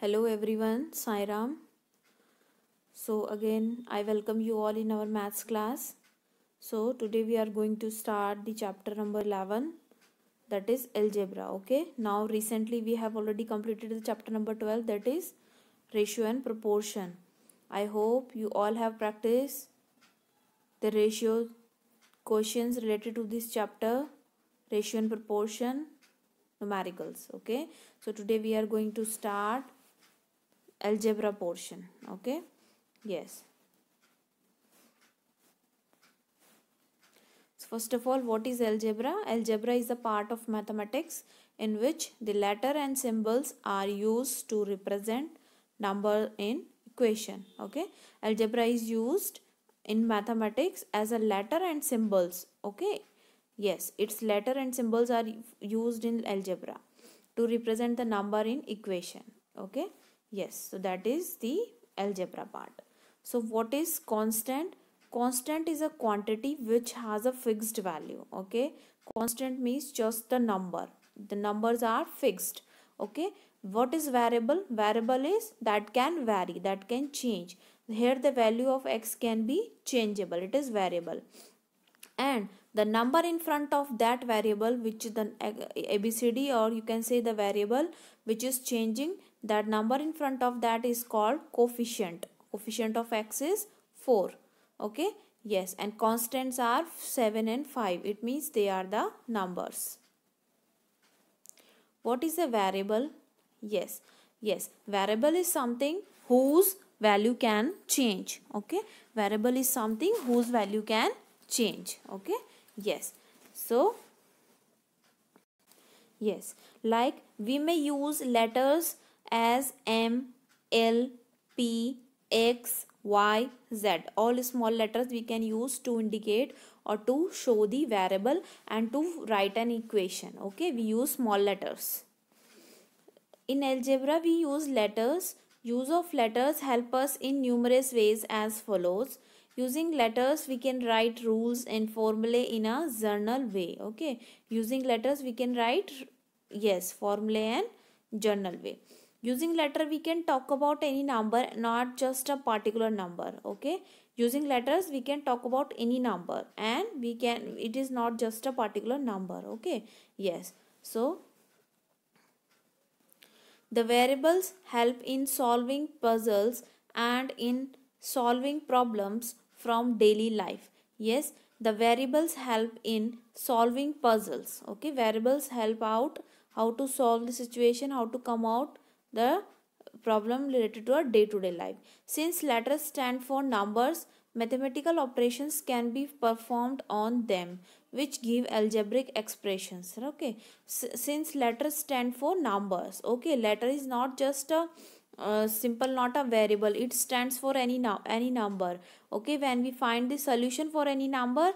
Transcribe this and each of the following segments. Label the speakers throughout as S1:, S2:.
S1: Hello everyone, Sairam. So again, I welcome you all in our maths class. So today we are going to start the chapter number 11, that is algebra. Okay, now recently we have already completed the chapter number 12, that is ratio and proportion. I hope you all have practiced the ratio questions related to this chapter, ratio and proportion, numericals. Okay, so today we are going to start algebra portion. Okay, yes. So first of all, what is algebra? Algebra is a part of mathematics in which the letter and symbols are used to represent number in equation. Okay, algebra is used in mathematics as a letter and symbols. Okay, yes, its letter and symbols are used in algebra to represent the number in equation. Okay, yes, so that is the algebra part. So what is constant? Constant is a quantity which has a fixed value. Okay, constant means just the number, the numbers are fixed. Okay, what is variable? Variable is that can vary, that can change. Here the value of x can be changeable, it is variable, and the number in front of that variable, which is the abcd, or you can say the variable which is changing, that number in front of that is called coefficient. Coefficient of x is 4. Okay, yes, and constants are 7 and 5, it means they are the numbers. What is a variable? Yes, variable is something whose value can change. Okay, variable is something whose value can change. Okay, yes, so yes, like we may use letters as M, L, P, X, Y, Z. All small letters we can use to indicate or to show the variable and to write an equation. Okay, we use small letters. In algebra, we use letters. Use of letters help us in numerous ways as follows. Using letters, we can write rules and formulae in a journal way. Okay, using letters, we can write, yes, formulae and journal way. Using letter, we can talk about any number, not just a particular number. Okay, using letters, we can talk about any number, and we can, it is not just a particular number. Okay, yes, so the variables help in solving puzzles and in solving problems from daily life. Yes, the variables help in solving puzzles. Okay, variables help out how to solve the situation, how to come out the problem related to our day-to-day life. Since letters stand for numbers, mathematical operations can be performed on them, which give algebraic expressions. Okay, since letters stand for numbers. Okay, letter is not just a simple, not a variable, it stands for any number. Okay, when we find the solution for any number,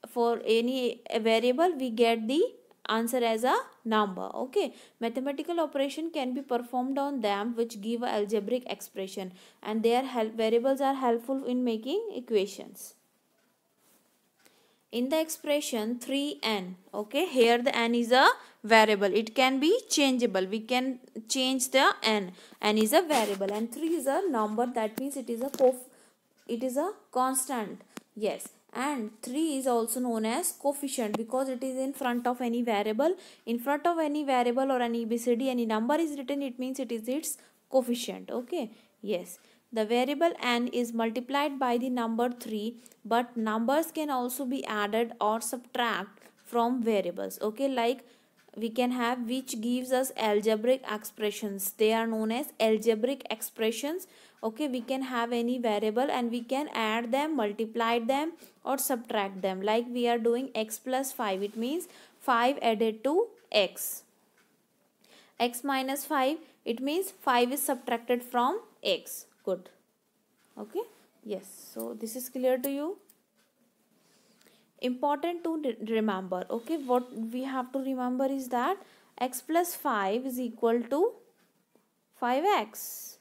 S1: for any variable, we get the answer as a number. Okay, mathematical operation can be performed on them which give a algebraic expression, and their variables are helpful in making equations. In the expression 3n, okay, here the n is a variable, it can be changeable, we can change the n is a variable, and 3 is a number, that means it is a constant. Yes, and 3 is also known as coefficient because it is in front of any variable. In front of any variable or any abcd, any number is written, it means it is its coefficient. Okay, yes, the variable n is multiplied by the number 3, but numbers can also be added or subtract from variables. Okay, like we can have, which gives us algebraic expressions, they are known as algebraic expressions. Okay, we can have any variable and we can add them, multiply them, or subtract them, like we are doing x plus 5, it means 5 added to x. X minus 5, it means 5 is subtracted from x. Good. Okay, yes, so this is clear to you. Important to remember. Okay, what we have to remember is that x plus 5 is equal to 5x.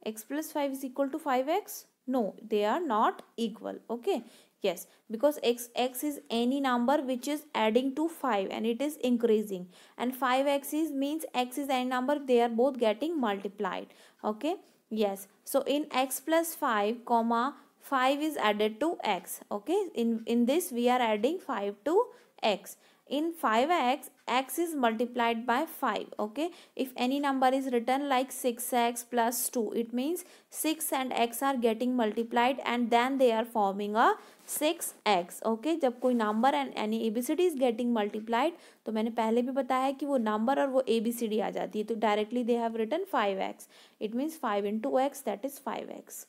S1: X plus 5 is equal to 5x? No, they are not equal. Okay, Yes, because x is any number which is adding to 5 and it is increasing, and 5x is means x is any number, they are both getting multiplied. Okay, yes, so in x plus 5 comma 5 is added to x. Okay, in this we are adding 5 to x. In 5x, x is multiplied by 5. Okay, if any number is written like 6x plus 2, it means 6 and x are getting multiplied and then they are forming a 6x. Okay, जब कोई number and यानी ABCD is getting multiplied, तो मैंने पहले भी बताया है कि वो नंबर और वो ABCD आ जाती है, तो directly they have written 5x. It means 5 into x, that is 5x.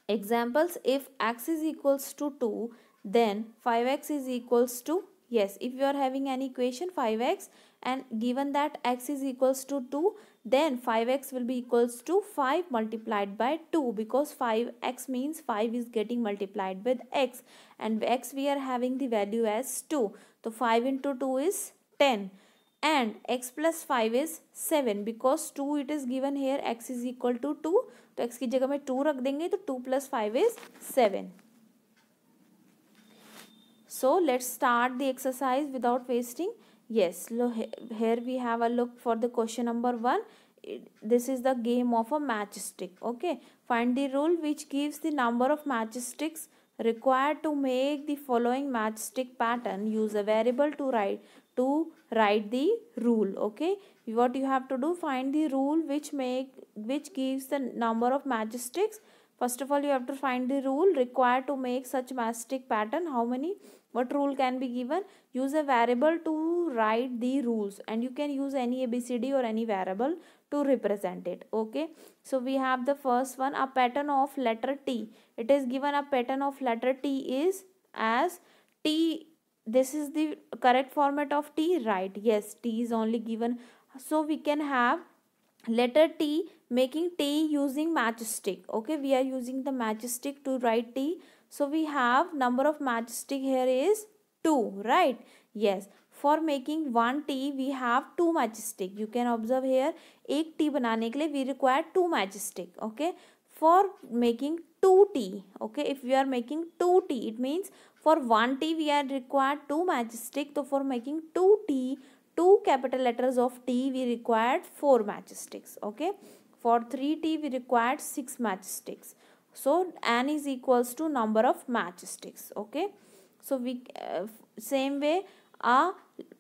S1: Examples, if x is equals to 2, then 5x is equals to, yes, if you are having an equation 5x and given that x is equals to 2, then 5x will be equals to 5 multiplied by 2, because 5x means 5 is getting multiplied with x and x we are having the value as 2. So 5 into 2 is 10 and x plus 5 is 7, because 2 it is given here, x is equal to 2, तो x की जगह में 2 रख देंगे तो 2 plus 5 is 7. So let's start the exercise without wasting. Yes, here we have a look for the question number 1. This is the game of a matchstick. Okay, find the rule which gives the number of matchsticks required to make the following matchstick pattern. Use a variable to write the rule. Okay, what you have to do, find the rule which gives the number of matchsticks. First of all, you have to find the rule required to make such matchstick pattern. How many? What rule can be given? Use a variable to write the rules, and you can use any ABCD or any variable to represent it. Okay, so we have the first one, a pattern of letter T. It is given a pattern of letter T is as T. This is the correct format of T, right? Yes, T is only given. So we can have letter T, making T using matchstick. Okay, we are using the matchstick to write T. So we have number of matchstick here is 2, right? Yes, for making one T we have 2 matchstick. You can observe here, एक T बनाने के लिए we require 2 matchstick. Okay, for making 2T, okay, if we are making 2T, it means for 1T we are required 2 matchstick. So for making 2T, 2 capital letters of T, we required 4 matchsticks. Okay, for 3T we required 6 matchsticks. So n is equals to number of matchsticks. Okay, so we same way a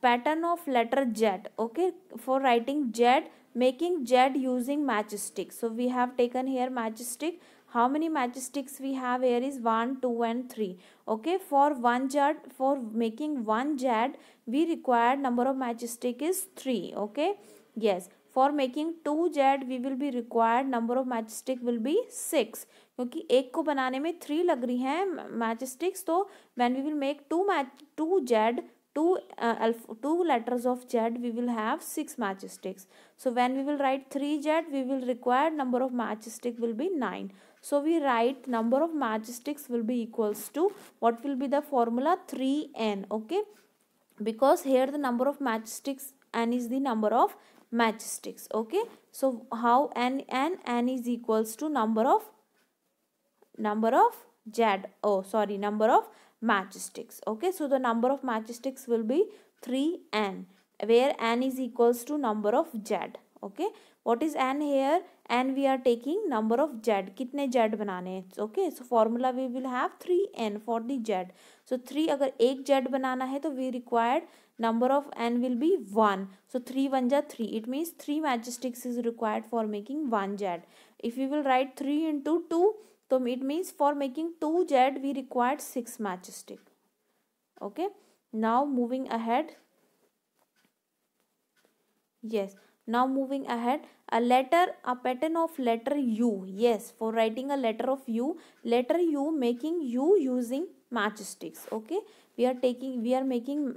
S1: pattern of letter Z. Okay, for writing Z, making Z using matchstick. So we have taken here matchstick. How many matchsticks we have here is 1, 2 and 3. Okay, for one Z, for making one Z, we required number of matchstick is 3. Okay, yes, for making 2 Z we will be required number of matchstick will be 6, क्योंकि एक को बनाने में 3 लग रही हैं matchsticks. तो when we will make 2 Z, 2 letters of Z, we will have 6 matchsticks. So when we will write 3Z, we will require number of matchstick will be 9. So we write number of matchsticks will be equals to, what will be the formula? 3n. Okay, because here the number of matchsticks, n is the number of matchsticks. Okay, so how n is equals to number of Z, oh sorry, number of matchsticks. Okay, so the number of matchsticks will be 3n, where n is equals to number of Z. Okay, what is n here? n we are taking number of Z. कितने Z बनाने हैं? Okay, so formula we will have 3n for the Z. So 3, अगर एक Z बनाना है तो we required number of n will be 1. So 3 1 जा 3. It means 3 matchsticks is required for making 1 Z. If we will write 3 into 2, so it means for making 2 Z we required 6 matchstick. Okay, now moving ahead. Yes, now moving ahead, a pattern of letter U. Yes, for writing a letter of U, letter U, making U using matchsticks. Okay, we are making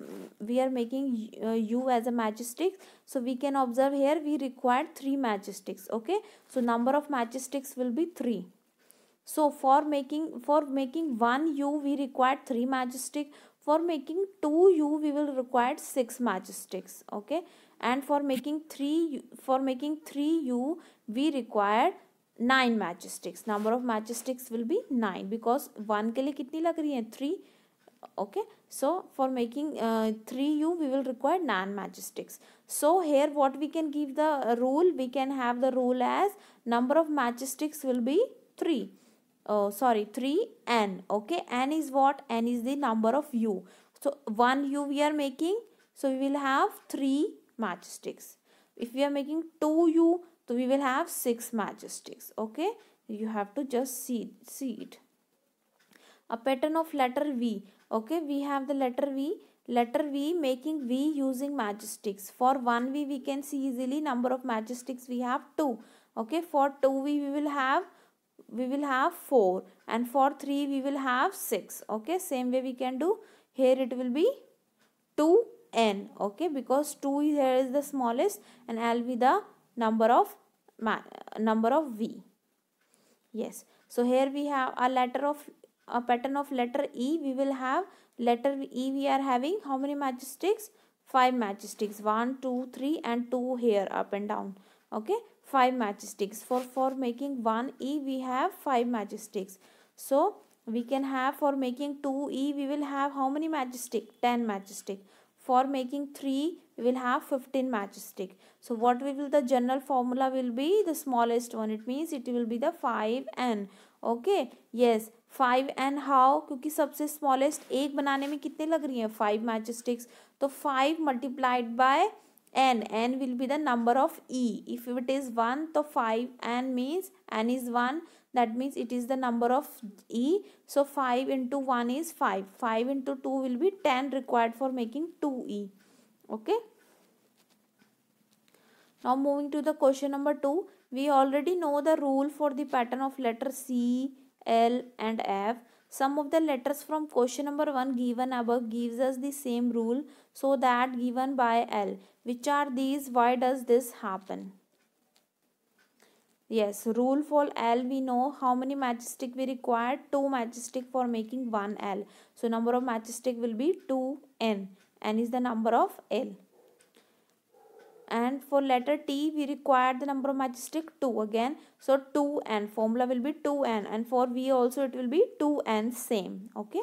S1: U as a matchstick. So we can observe here we required 3 matchsticks. Okay, so number of matchsticks will be 3. So for making one U we required 3 matchstick. For making 2 U we will require 6 matchsticks. Okay, and for making 3 U we required 9 matchsticks. Number of matchsticks will be 9 because 1 के लिए कितनी लग रही है 3. Okay, so for making 3U we will require 9 matchsticks. So here what we can give the rule, we can have the rule as number of matchsticks will be 3. 3n. Okay, n is what? N is the number of U. So 1U we are making, so we will have 3 matchsticks. If we are making 2U, so we will have 6 matchsticks. Okay, you have to just see it. A pattern of letter V. Okay, we have the letter V, making V using matchsticks. For 1V we can see easily number of matchsticks we have 2. Okay, for 2V we will have 4, and for 3 we will have 6. Okay, same way we can do here. It will be 2n. Okay, because 2 here is the smallest and L be the number of V. Yes, so here we have a pattern of letter E. We will have letter E, we are having how many matchsticks? 5 matchsticks. 1, 2, 3 and 2 here up and down. Okay, 5 matchsticks. For making 1E we have 5 matchsticks. So we can have, for making 2E we will have how many matchsticks? 10 matchsticks. For making 3 we will have 15 matchsticks. So what will the general formula will be? The smallest one. It means it will be the 5n. Okay, yes, 5n. how? क्योंकि सबसे smallest एक बनाने में कितने लग रही हैं? 5 matchsticks. तो 5 multiplied by n will be the number of E. If it is 1, तो 5n means n is 1. That means it is the number of E. So 5 into 1 is 5. 5 into 2 will be 10 required for making 2E. Okay. Now moving to the question number 2. We already know the rule for the pattern of letter C, L and F. Some of the letters from question number 1 given above gives us the same rule, so that given by L. Which are these? Why does this happen? Yes, rule for L we know how many matchstick we require? 2 matchstick for making 1 L. So number of matchstick will be 2n. N is the number of L. And for letter T we require the number of matchstick 2 again. So 2n, formula will be 2n, and for V also it will be 2n, same. Okay,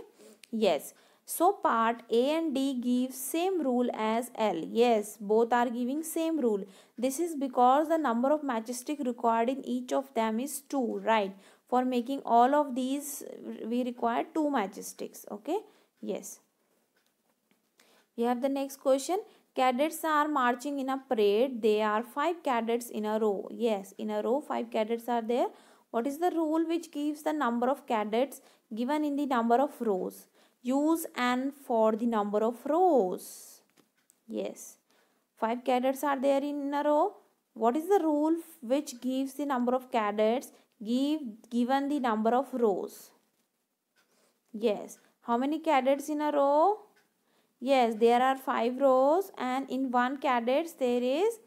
S1: yes. So part A and D gives same rule as L. Yes, both are giving same rule. This is because the number of matchstick required in each of them is 2, right? For making all of these we require 2 matchsticks. Okay, yes. We have the next question. Cadets are marching in a parade. There are 5 cadets in a row. Yes, in a row 5 cadets are there. What is the rule which gives the number of cadets given in the number of rows? Use n for the number of rows. Yes, 5 cadets are there in a row. What is the rule which gives the number of cadets given the number of rows? Yes, how many cadets in a row? Yes, there are 5 rows, and in one cadets there is,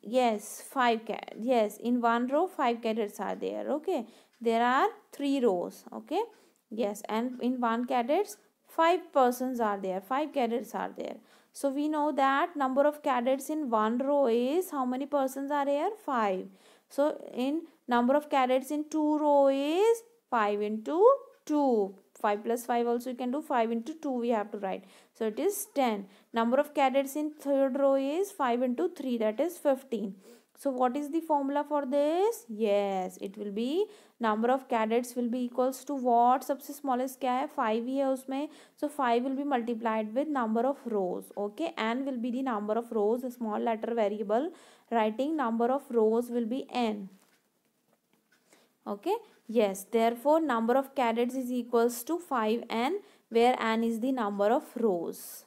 S1: yes, 5 yes, in one row 5 cadets are there. Okay, there are 3 rows. Okay, yes, and in one cadets 5 persons are there, 5 cadets are there. So we know that number of cadets in one row is, how many persons are here? 5. So in number of cadets in 2 row is 5 into 2. 5 plus 5 also you can do. 5 into 2 we have to write. So it is 10. Number of cadets in third row is 5 into 3, that is 15. So what is the formula for this? Yes, it will be number of cadets will be equals to what? सबसे smallest क्या है? 5 ही है उसमें. So 5 will be multiplied with number of rows. Okay, n will be the number of rows, a small letter variable. Writing number of rows will be n. Okay, yes, therefore number of cadets is equals to 5n, where n is the number of rows.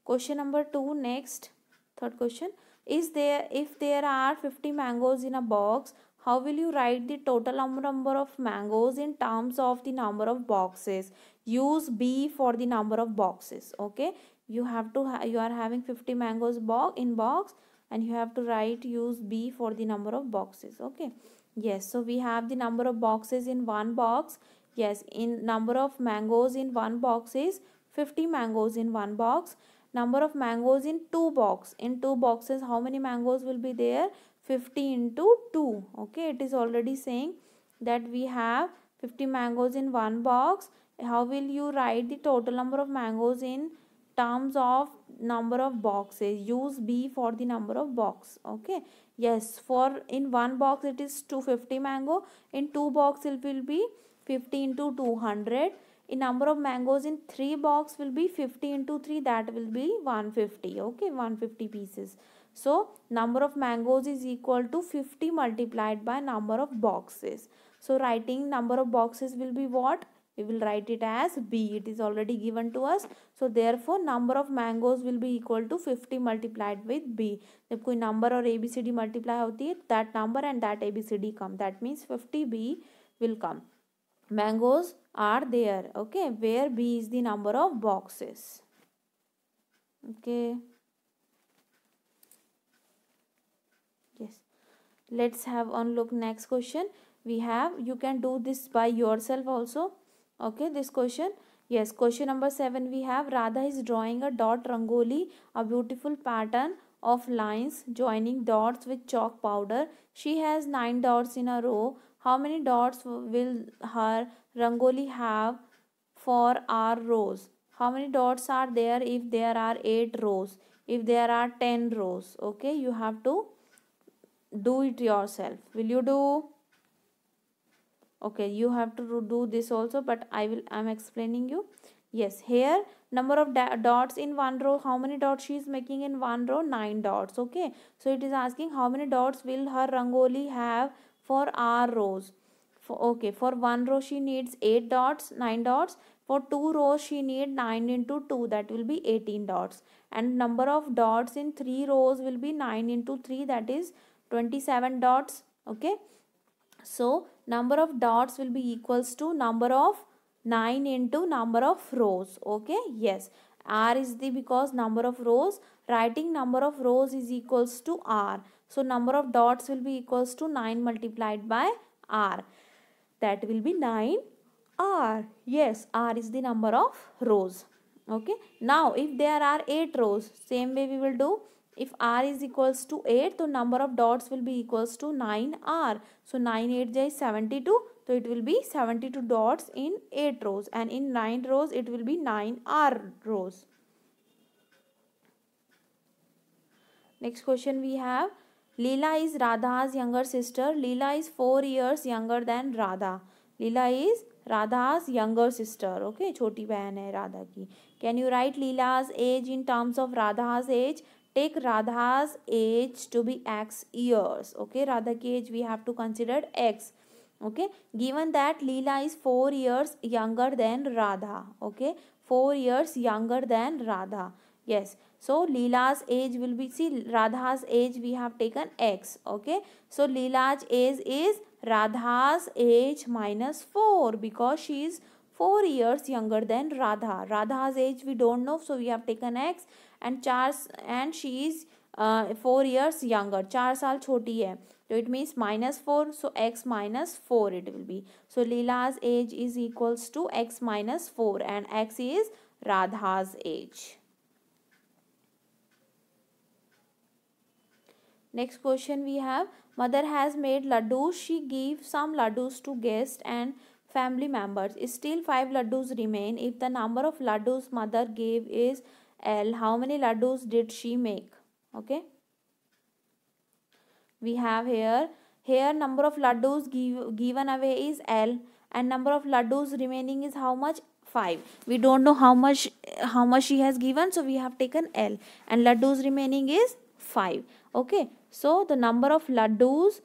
S1: Question number 2, next, third question. If there are 50 mangoes in a box, how will you write the total number of mangoes in terms of the number of boxes? Use B for the number of boxes. Okay, you are having 50 mangoes in box, and you have to write, use B for the number of boxes. Okay, yes, so we have the number of boxes in one box. Yes, in number of mangoes in one box is 50 mangoes in one box, number of mangoes in 2 box. In 2 boxes, how many mangoes will be there? 50 into 2. Okay, it is already saying that we have 50 mangoes in one box. How will you write the total number of mangoes in terms of number of boxes? Use B for the number of box. Okay, yes, for in one box it is 250 mango. In 2 box it will be 50 into 200. In number of mangoes in 3 box will be 50 into 3, that will be 150. Okay, 150 pieces. So number of mangoes is equal to 50 multiplied by number of boxes. So writing number of boxes will be what? We will write it as B. It is already given to us. So therefore number of mangoes will be equal to 50 multiplied with B. जब कोई number और ABCD multiply होती है, that number and that ABCD come. That means 50B will come. Mangoes are there. Okay, where B is the number of boxes. Okay. Yes. Let's have one look next question. We have, you can do this by yourself also. Okay, this question. Yes, question number 7 we have, Radha is drawing a dot rangoli, a beautiful pattern of lines joining dots with chalk powder. She has 9 dots in a row. How many dots will her rangoli have for our rows? How many dots are there if there are 8 rows? If there are 10 rows? Okay, you have to do it yourself. Will you do? Okay, you have to do this also, but I'm explaining you. Yes, here number of dots in one row. How many dots she is making in one row? 9 dots. Okay, so it is asking how many dots will her rangoli have for our rows. For one row she needs 8 dots, 9 dots. For 2 rows she need 9 into 2, that will be 18 dots. And number of dots in 3 rows will be 9 into 3, that is 27 dots. Okay, so number of dots will be equals to number of 9 into number of rows. Okay, yes, R is the, because number of rows, writing number of rows is equals to R. So number of dots will be equals to 9 multiplied by R, that will be 9 R. Yes, R is the number of rows. Okay, now if there are 8 rows, same way we will do. If R is equals to 8, so number of dots will be equals to 9R. So 9 8 is 72. So it will be 72 dots in 8 rows, and in 9 rows it will be 9R rows. Next question we have, Leela is Radha's younger sister. Leela is 4 years younger than Radha. Leela is Radha's younger sister. Okay, छोटी बहन है राधा की. Can you write Leela's age in terms of Radha's age? Take Radha's age to be X years. Okay, Radha ki age we have to consider X. Okay, given that Leela is 4 years younger than Radha. Okay, 4 years younger than Radha. Yes, so Leela's age will be, see, Radha's age we have taken X. Okay, so Leela's age is Radha's age minus 4, because she is 4 years younger than Radha. Radha's age we don't know, so we have taken X, and she is 4 years younger. 4 साल छोटी है, so it means minus 4, so X minus 4 it will be. So Leela's age is equals to X minus 4, and X is Radha's age. Next question we have, mother has made laddus. She gave some laddus to guests and family members. Still 5 laddus remain. If the number of laddus mother gave is L, how many laddus did she make? Okay, we have here number of laddus given away is L, and number of laddus remaining is how much? 5. We don't know how much she has given, so we have taken L, and laddus remaining is 5. Okay, so the number of laddus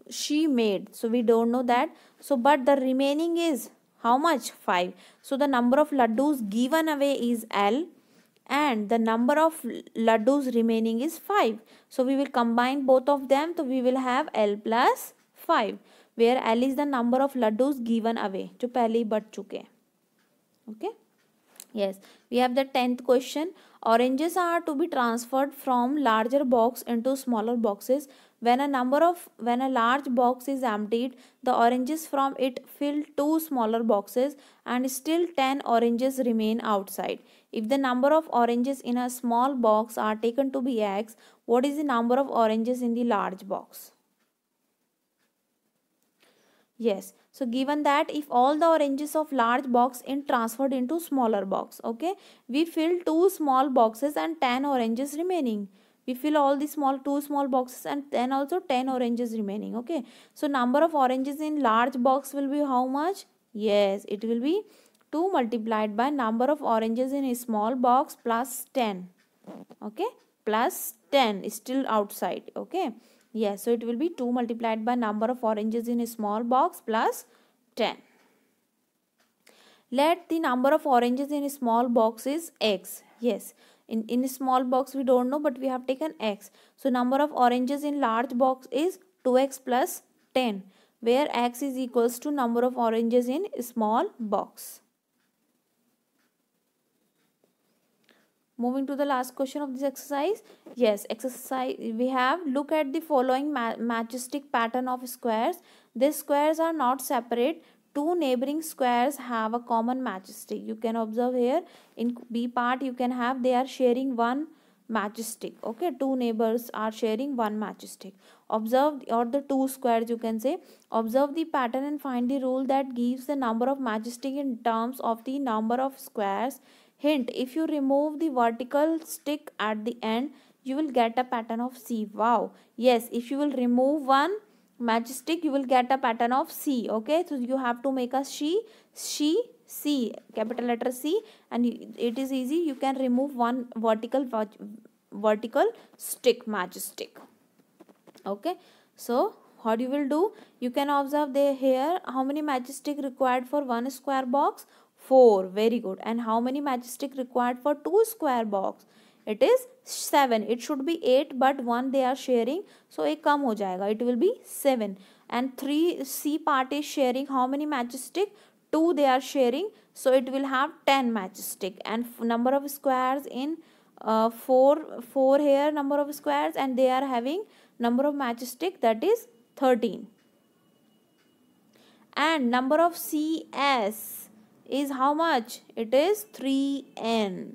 S1: she made, so we don't know that. So but the remaining is how much? 5. So the number of laddus given away is L, and the number of laddus remaining is 5. So we will combine both of them, so we will have L plus 5, where L is the number of laddus given away, जो पहले ही बढ़ चुके हैं. Okay, yes, we have the 10th question. Oranges are to be transferred from larger box into smaller boxes. When a large box is emptied, the oranges from it fill 2 smaller boxes and still 10 oranges remain outside. If the number of oranges in a small box are taken to be x, what is the number of oranges in the large box? Yes, so given that if all the oranges of large box in transferred into smaller box, okay, we fill 2 small boxes and 10 oranges remaining. We fill all the 2 small boxes and then also 10 oranges remaining, okay. So number of oranges in large box will be how much? Yes, it will be 2 multiplied by number of oranges in a small box plus 10, okay, plus 10 is still outside, okay. Yes, so it will be 2 multiplied by number of oranges in a small box plus 10. Let the number of oranges in a small box is x. Yes, in a small box we don't know, but we have taken x. So number of oranges in large box is 2x plus 10, where x is equals to number of oranges in a small box. Moving to the last question of this exercise. Yes, exercise we have, look at the following matchstick pattern of squares. These squares are not separate. Two neighboring squares have a common matchstick. You can observe here in B part, you can have they are sharing one matchstick. Okay, two neighbors are sharing one matchstick. Observe, or the two squares you can say. Observe the pattern and find the rule that gives the number of matchstick in terms of the number of squares. Hint, if you remove the vertical stick at the end, you will get a pattern of C. Wow. Yes, if you will remove one matchstick, you will get a pattern of C. Okay, so you have to make a C, capital letter C, and it is easy. You can remove one vertical stick, matchstick. Okay, so what you will do, you can observe there here how many matchstick required for one square box. 4. Very good. And how many matchstick required for 2 square box? It is 7. It should be 8, but 1 they are sharing, so एक कम हो जाएगा. It will be 7. And 3 C part is sharing how many matchstick? 2 they are sharing, so it will have 10 matchstick. And number of squares in 4 here number of squares, and they are having number of matchstick, that is 13. And number of CS is how much? It is 3n.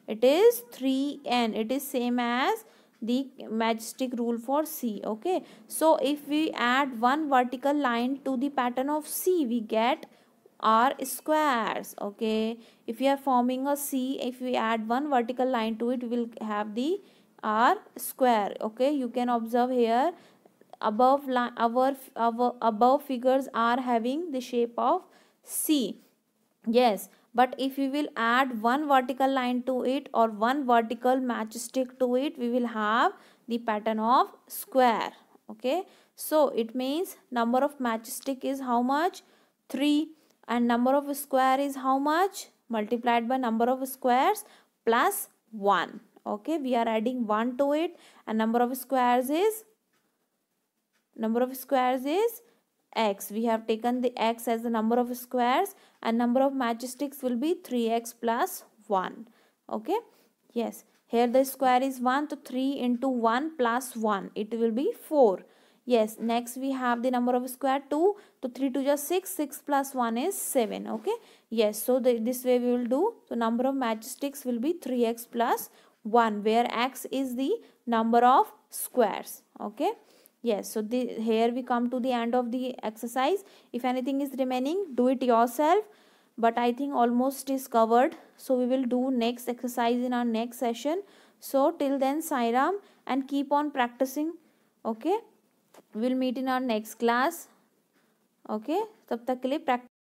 S1: It is 3n. It is same as the matchstick rule for C. Okay, so if we add one vertical line to the pattern of C, we get R squares. Okay, if we are forming a C, if we add one vertical line to it, we will have the R square. Okay, you can observe here above line, our above figures are having the shape of C. Yes, but if we will add one vertical line to it or one vertical matchstick to it, we will have the pattern of square. Okay, so it means number of matchstick is how much? 3. And number of square is how much? Multiplied by number of squares plus 1. Okay, we are adding 1 to it, and number of squares is x. We have taken the x as the number of squares, and number of matchsticks will be 3x plus 1. Okay, yes, here the square is 1, so 3 into 1 plus 1, it will be 4. Yes, next we have the number of square 2, so 3 to just 6, 6 plus 1 is 7. Okay, yes, so this way we will do. So number of matchsticks will be 3x plus 1, where x is the number of squares. Okay, yes, so here we come to the end of the exercise. If anything is remaining, do it yourself, but I think almost is covered. So we will do next exercise in our next session. So till then, Sai Ram, and keep on practicing. Okay, we will meet in our next class. Okay, तब तक के लिए practice.